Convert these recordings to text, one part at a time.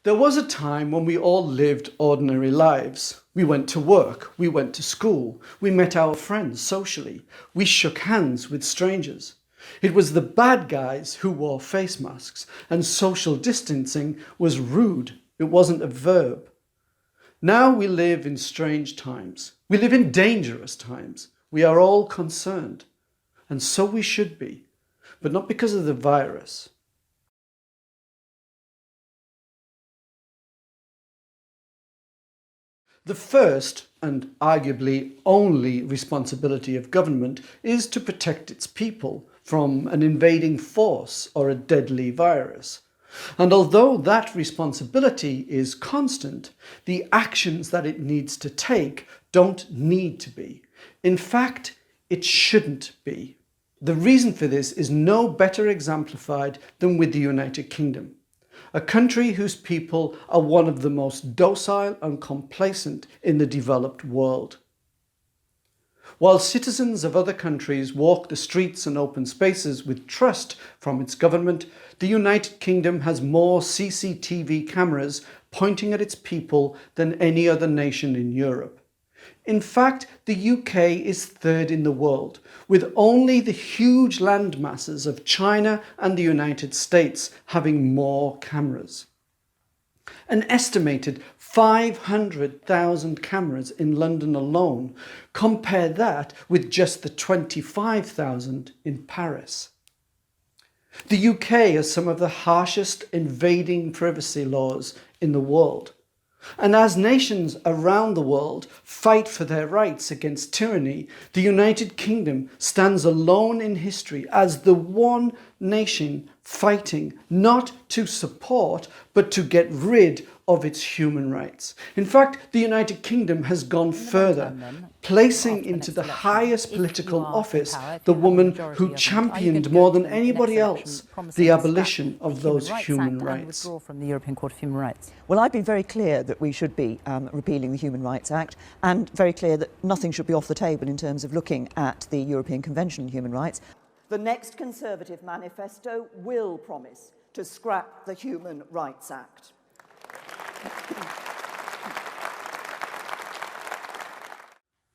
There was a time when we all lived ordinary lives. We went to work, we went to school, we met our friends socially, we shook hands with strangers. It was the bad guys who wore face masks, and social distancing was rude, it wasn't a verb. Now we live in strange times. We live in dangerous times. We are all concerned. And so we should be, but not because of the virus. The first, and arguably only, responsibility of government is to protect its people from an invading force or a deadly virus. And although that responsibility is constant, the actions that it needs to take don't need to be. In fact, it shouldn't be. The reason for this is no better exemplified than with the United Kingdom, a country whose people are one of the most docile and complacent in the developed world. While citizens of other countries walk the streets and open spaces with trust from its government, the United Kingdom has more CCTV cameras pointing at its people than any other nation in Europe. In fact, the UK is third in the world, with only the huge land masses of China and the United States having more cameras. An estimated 500,000 cameras in London alone. Compare that with just the 25,000 in Paris. The UK has some of the harshest invading privacy laws in the world. And as nations around the world fight for their rights against tyranny, the United Kingdom stands alone in history as the one nation fighting not to support but to get rid of its human rights. In fact, the United Kingdom has gone further, placing into the highest political office the woman who championed more than anybody else the abolition of those human rights. From the European Court of Human Rights. Well, I've been very clear that we should be repealing the Human Rights Act, and very clear that nothing should be off the table in terms of looking at the European Convention on Human Rights. The next Conservative manifesto will promise to scrap the Human Rights Act.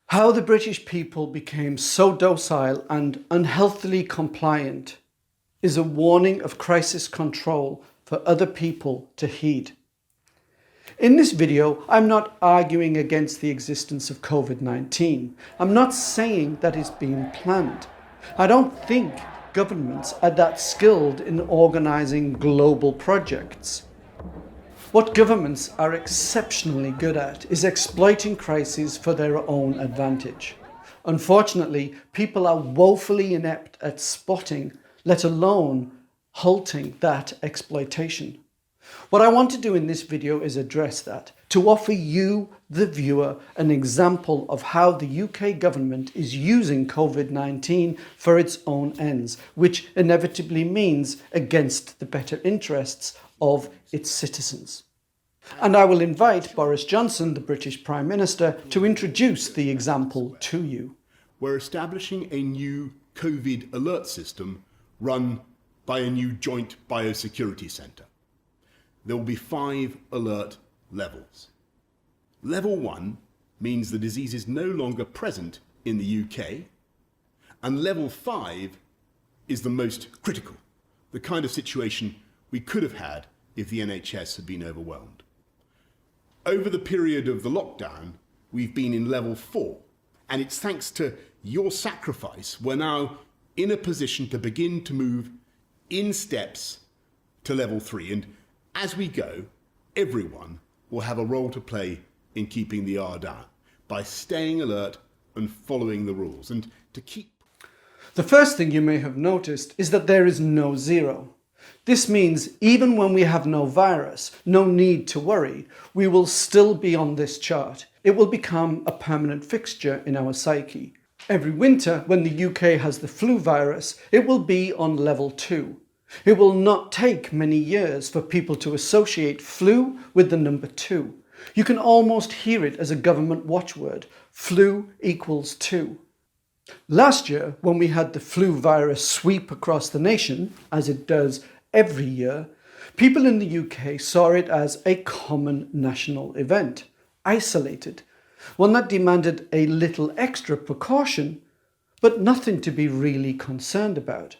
How the British people became so docile and unhealthily compliant is a warning of crisis control for other people to heed. In this video, I'm not arguing against the existence of COVID-19. I'm not saying that it's being planned. I don't think governments are that skilled in organising global projects. What governments are exceptionally good at is exploiting crises for their own advantage. Unfortunately, people are woefully inept at spotting, let alone halting that exploitation. What I want to do in this video is address that, to offer you, the viewer, an example of how the UK government is using COVID-19 for its own ends, which inevitably means against the better interests of its citizens. And I will invite Boris Johnson, the British Prime Minister, to introduce the example to you. We're establishing a new COVID alert system run by a new joint biosecurity centre. There will be 5 alert levels. Level 1 means the disease is no longer present in the UK, and level 5 is the most critical, the kind of situation we could have had if the NHS had been overwhelmed. Over the period of the lockdown, we've been in level 4, and it's thanks to your sacrifice we're now in a position to begin to move in steps to level 3. And as we go, everyone will have a role to play in keeping the R down by staying alert and following the rules. And to keep... The first thing you may have noticed is that there is no zero. This means even when we have no virus, no need to worry, we will still be on this chart. It will become a permanent fixture in our psyche. Every winter, when the UK has the flu virus, it will be on level 2. It will not take many years for people to associate flu with the number 2. You can almost hear it as a government watchword. Flu equals 2. Last year, when we had the flu virus sweep across the nation, as it does every year, People in the UK saw it as a common national event, isolated, one that demanded a little extra precaution, but nothing to be really concerned about.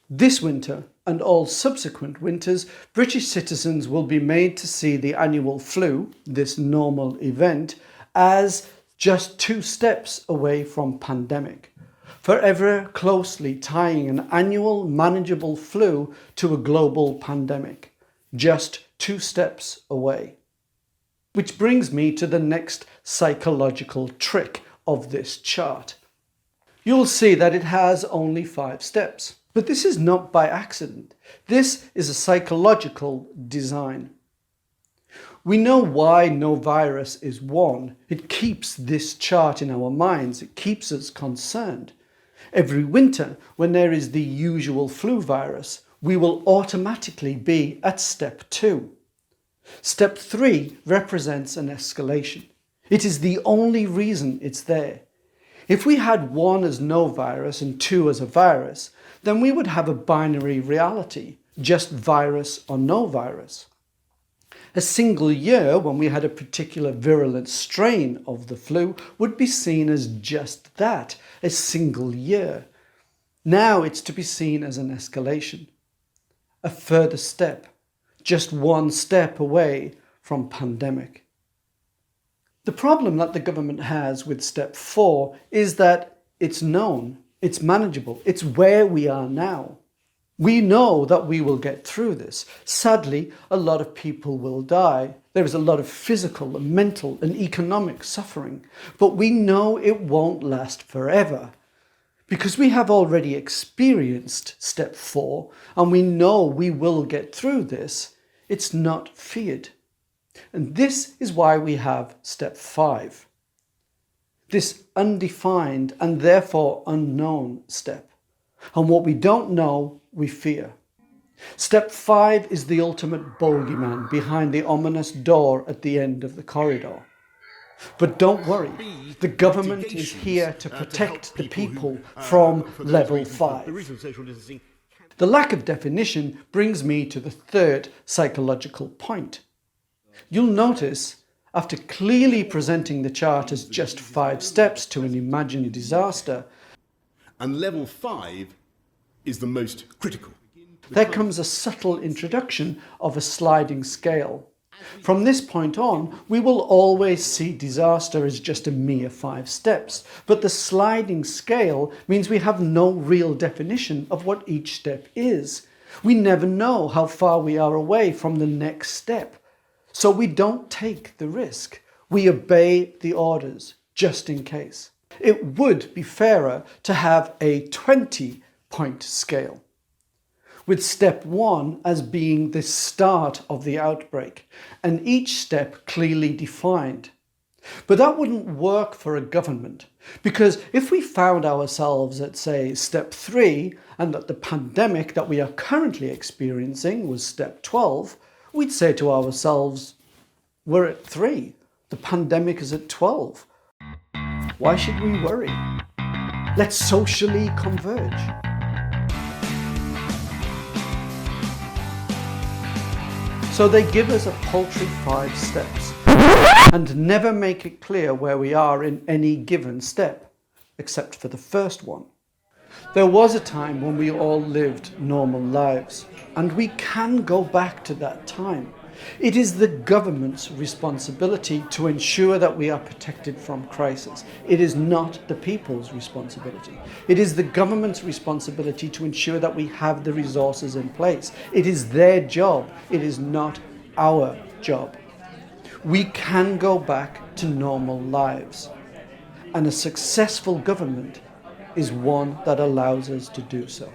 This winter, and all subsequent winters, British citizens will be made to see the annual flu, this normal event, as just 2 steps away from pandemic, forever closely tying an annual manageable flu to a global pandemic, just 2 steps away. Which brings me to the next psychological trick of this chart. You'll see that it has only 5 steps. But this is not by accident. This is a psychological design. We know why no virus is one. It keeps this chart in our minds. It keeps us concerned. Every winter, when there is the usual flu virus, we will automatically be at step 2. Step 3 represents an escalation. It is the only reason it's there. If we had 1 as no virus and 2 as a virus, then we would have a binary reality, just virus or no virus. A single year when we had a particular virulent strain of the flu would be seen as just that, a single year. Now it's to be seen as an escalation, a further step, just 1 step away from pandemic. The problem that the government has with step 4 is that it's known, it's manageable, it's where we are now. We know that we will get through this. Sadly, a lot of people will die. There is a lot of physical and mental and economic suffering, but we know it won't last forever. Because we have already experienced step 4 and we know we will get through this, it's not feared. And this is why we have step 5. This undefined and therefore unknown step. And what we don't know, we fear. Step 5 is the ultimate bogeyman behind the ominous door at the end of the corridor. But don't worry, the government is here to protect the people from level 5. The lack of definition brings me to the 3rd psychological point. You'll notice, after clearly presenting the chart as just 5 steps to an imagined disaster, and level 5 is the most critical. There comes a subtle introduction of a sliding scale. From this point on, we will always see disaster as just a mere 5 steps, but the sliding scale means we have no real definition of what each step is. We never know how far we are away from the next step. So we don't take the risk. We obey the orders, just in case. It would be fairer to have a 20-point scale, with step 1 as being the start of the outbreak, and each step clearly defined. But that wouldn't work for a government, because if we found ourselves at, say, step 3, and that the pandemic that we are currently experiencing was step 12, we'd say to ourselves, we're at 3, the pandemic is at 12. Why should we worry? Let's socially converge. So they give us a paltry 5 steps and never make it clear where we are in any given step, except for the first one. There was a time when we all lived normal lives, and we can go back to that time. It is the government's responsibility to ensure that we are protected from crisis. It is not the people's responsibility. It is the government's responsibility to ensure that we have the resources in place. It is their job. It is not our job. We can go back to normal lives, and a successful government is one that allows us to do so.